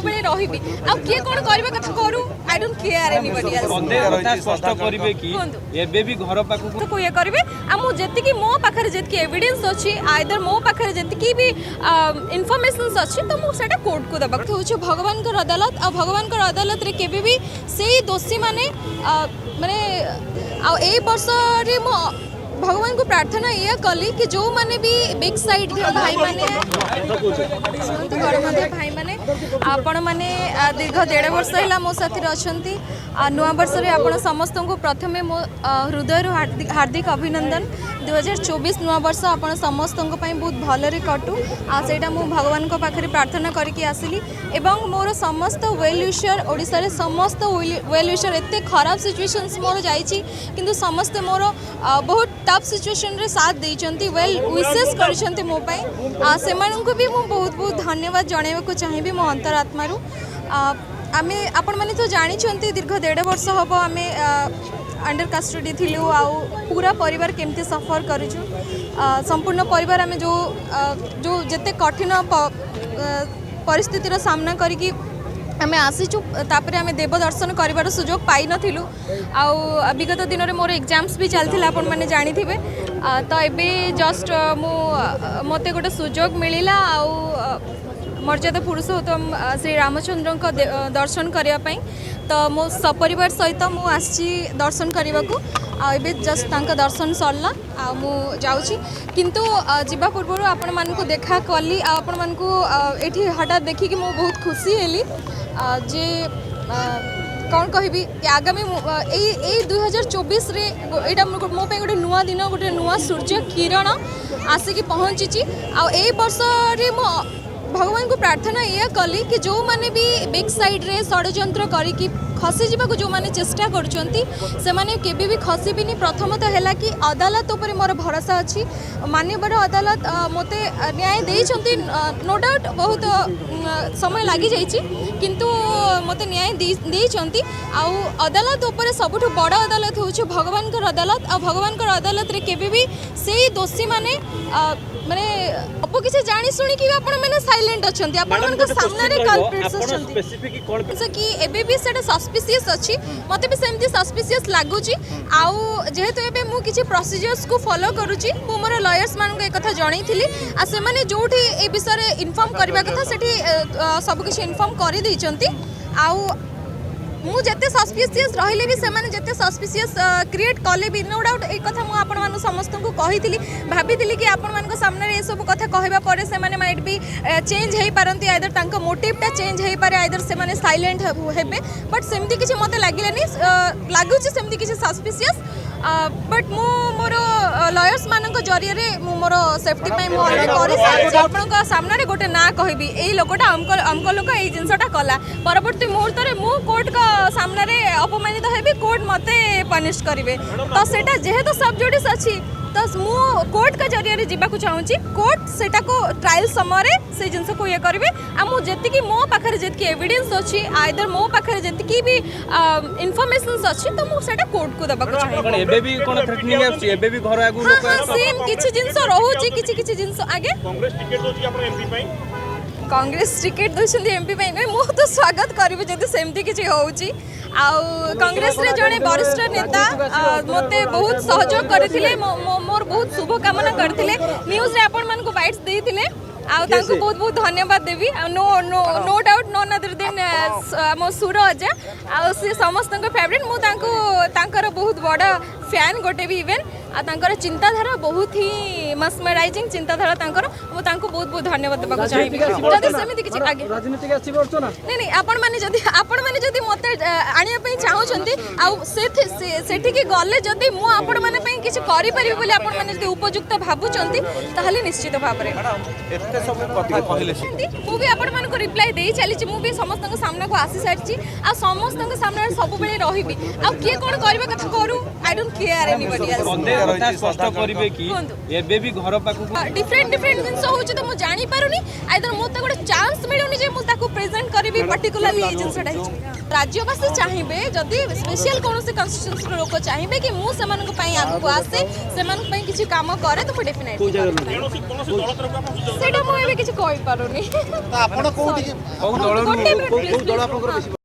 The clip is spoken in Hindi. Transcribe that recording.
बेले रहिबी आ किए कोन करबे कथा करू I don't care anybody else कथा स्पष्ट करिवे कि एबे भी घर पाखु को ये करबे आ मु जेति कि मो पाखरे जेति एविडेंस अछि आइदर मो पाखरे जेति कि भी इन्फॉर्मेशंस अछि त मु सेटा कोर्ट को दबक होछ भगवान कर अदालत आ भगवान कर अदालत रे केबे भी सेही दोषी माने माने आ ए वर्ष रे मो भगवान को प्रार्थना ये कली कि जो माने भी बैक साइड भाई माने भाई माने आपण माने दीर्घ 1.5 वर्ष है मो साथी अच्छी नुआ वर्ष रे आपण समस्त को प्रथमे मो हृदय हार्दिक अभिनंदन 2024 नुआ वर्ष आपण समस्त बहुत भलरे कटू आटा मु भगवान को पाखरे प्रार्थना करके आसिली एवं मोर समस्त वेल विशर ओडिसा रे समस्त वेल विशर एते खराब सिचुएशंस मोर जाइछि किंतु समस्त मोर बहुत टफ सिचुएशन रे साथ देइचंती वेल विशेष करछंती मो पई से माननको भी मु बहुत बहुत धन्यवाद जणाइबा को चाहिबी मो अंतरात्मा रु आमे आपण माने तो जानिछंती दीर्घ 1.5 वर्ष हबो आमे अंडर कस्टडी थिलु आउ पूरा परिवार केमती सफर करिछु संपूर्ण परिवार आमे जो जते कठिन परिस्थितिर सामना करिकी आमे आसीचु तापरे आमे देव दर्शन करिवार सुजोग पाई नथिलु आउ विगत दिन रे मोर एग्जाम्स भी चलथिला आपण माने जानि थिबे तो एबे जस्ट मते गोटे सुजोग मिलिला आउ मर्यादा पुरुषोत्तम श्री रामचंद्र को दर्शन करने तो मो सपरिवार सहित मु आसी दर्शन करने को आबे जस्ट तांका दर्शन सरला आ मु जाउची किंतु जीवा पूर्व आपण मान को देखा कली आपण मान को एठी हठात देखी कि मु बहुत खुशी हेली जे कौन कहबी आगामी 2024 रे एटा मो पे गोटे नुआ दिन गोटे नुआ सूर्य किरण आसिकी पहुँची आ ए वर्ष रे मो भगवान को प्रार्थना ये कली कि जो माने भी बैक साइड रे षड्यंत्र करिकी खसी जीवा को जो माने चेष्टा करछंती से माने केबे भी खसीबिनी प्रथमत हैला कि अदालत ऊपर मोर भरोसा अछि मान्यवर अदालत मोते न्याय देइछंती नो डाउट बहुत समय लागि जाइछि किंतु मोते न्याय देइछंती आ अदालत ऊपर सबठु बड़ अदालत होछ भगवान कर अदालत आ भगवान कर अदालत रे केबे भी सेही दोषी माने माने अपो किसे जानि सुनि कि आपण माने साइलेंट अछंती आपण मन के सामने रे कल्प्रिट्स अछंती स्पेसिफिक कोन कि एबे भी सेटा सस्पिशियस अछि मते भी सेमती सस्पिशियस लागुची आउ जेहेतु एबे मु किछि प्रोसीजर्स को फॉलो करूची मु मोर लॉयर्स मान को एक कथा जणाइथिली आ से माने जोठी ए विषय रे इन्फॉर्म करबा कथा सेठी सब किछि इन्फॉर्म करि दैचंती आउ मु जेते सस्पिशियस रहिले भी से माने जेते सस्पिशियस क्रिएट कले भी नो डाउट एक कथा मु आपण मान समस्त को कहिथिली भाबिथिली कि आपण मान को सामने रे ए सब कथा कहबा परे से माने माइट भी चेंज हेई पारंती आइदर तांका मोटिव टा चेंज हेई पारे आइदर से माने साइलेंट हेबे बट सेमती किछि मते लागिलानी लागुची सेमती किछि सस्पिशियस बट मु मोर लॉयर्स मान को जरिया रे मु मोर सेफ्टी पई मु ऑलरेडी करि सारी आपण को सामने रे गोटे ना कहबी एई लोकटा हमको लोक एई जिंसटा कला परवर्ती मुहूर्त रे मु कोर्ट का सामने रे अपमानित हेबी कोर्ट मते पनिश करिवे तो सेटा जेहेतु सब जुडिस अछि तो मु कोर्ट का जरिया रे जीवा को चाहूची कोर्ट सेटा को ट्रायल समय रे से जिंस को ये करिवे आ मु जेति कि मो पाखरे जेति कि एविडेंस अछि आइदर मो पाखरे जेति कि भी इन्फॉर्मेशंस अछि तो मु सेटा कोर्ट को दबा को चाहे एबे भी कोन थ्रेटनिंग अछि एबे भी घर आगु लोक सेम किछि जिंस रहूची किछि जिंस आगे कांग्रेस टिकट दोची आपण एमपी पई कांग्रेस टिकट दोछंती एमपी पई नै मु तो स्वागत करिवे जदि सेमती किछि होउची आउ कांग्रेस रे जणे वरिष्ठ नेता मते बहुत सहयोग करथिले मोर बहुत शुभ कामना करथिले न्यूज रे आपण मान को बाइट्स देथिले आउ तांको बहुत बहुत धन्यवाद Devi no doubt no other than मो सूरज आउ से समस्त को फेवरेट मु तांको तांकर बहुत बड़ा फैन गोटे भी इवेन आ तांकर चिंताधारा बहुत ही मस्मराइजिंग चिंताधारा तांकर मु तांको बहुत बहुत धन्यवाद देबा चाहिबी जदी समिति किछ आगे राजनीति आसी बरतो ना नहीं आपण माने जदी मते आनिया पई चाहौ छंती आ सेठी के गले जदी मु आपण माने पई किछ करि परिबे बोली आपण माने जदी उपयुक्त भाबु छंती ताहाले निश्चित भाबरे एते सब कथा कहले मु भी आपण मान को रिप्लाई देई चली मु भी समस्त को सामने को आसी सारची आ समस्त को सामने सब बेले रहिबी आ किए कोन करबे कथा करू I don't care anybody else कथा स्पष्ट करिवे कि एबे भी घर पाखु डिफरेंट जिंस होची तो मु जानि पारुनी आइदर मो त गोटे चांस मिलुनी जे मु ताको प्रेजेंट करबी पर्टिकुलरली ए जिंसटा राज्यवासी चाहिए जदि स्पेशल कौन से कन्स्टिट्यून्सी लोक चाहिए कि मुझे आगू आसे से किसी काम करे तो डेफिनेटली କୌଣସି ଦଳ ତରଫରୁ ଆପଣ ସୁଯୋଗ ସେଇଟା ମୁଁ ଏବେ କିଛି କହିପାରୁନି ଆପଣ କୋଉଠି ଗୋଟେ minute, please, please।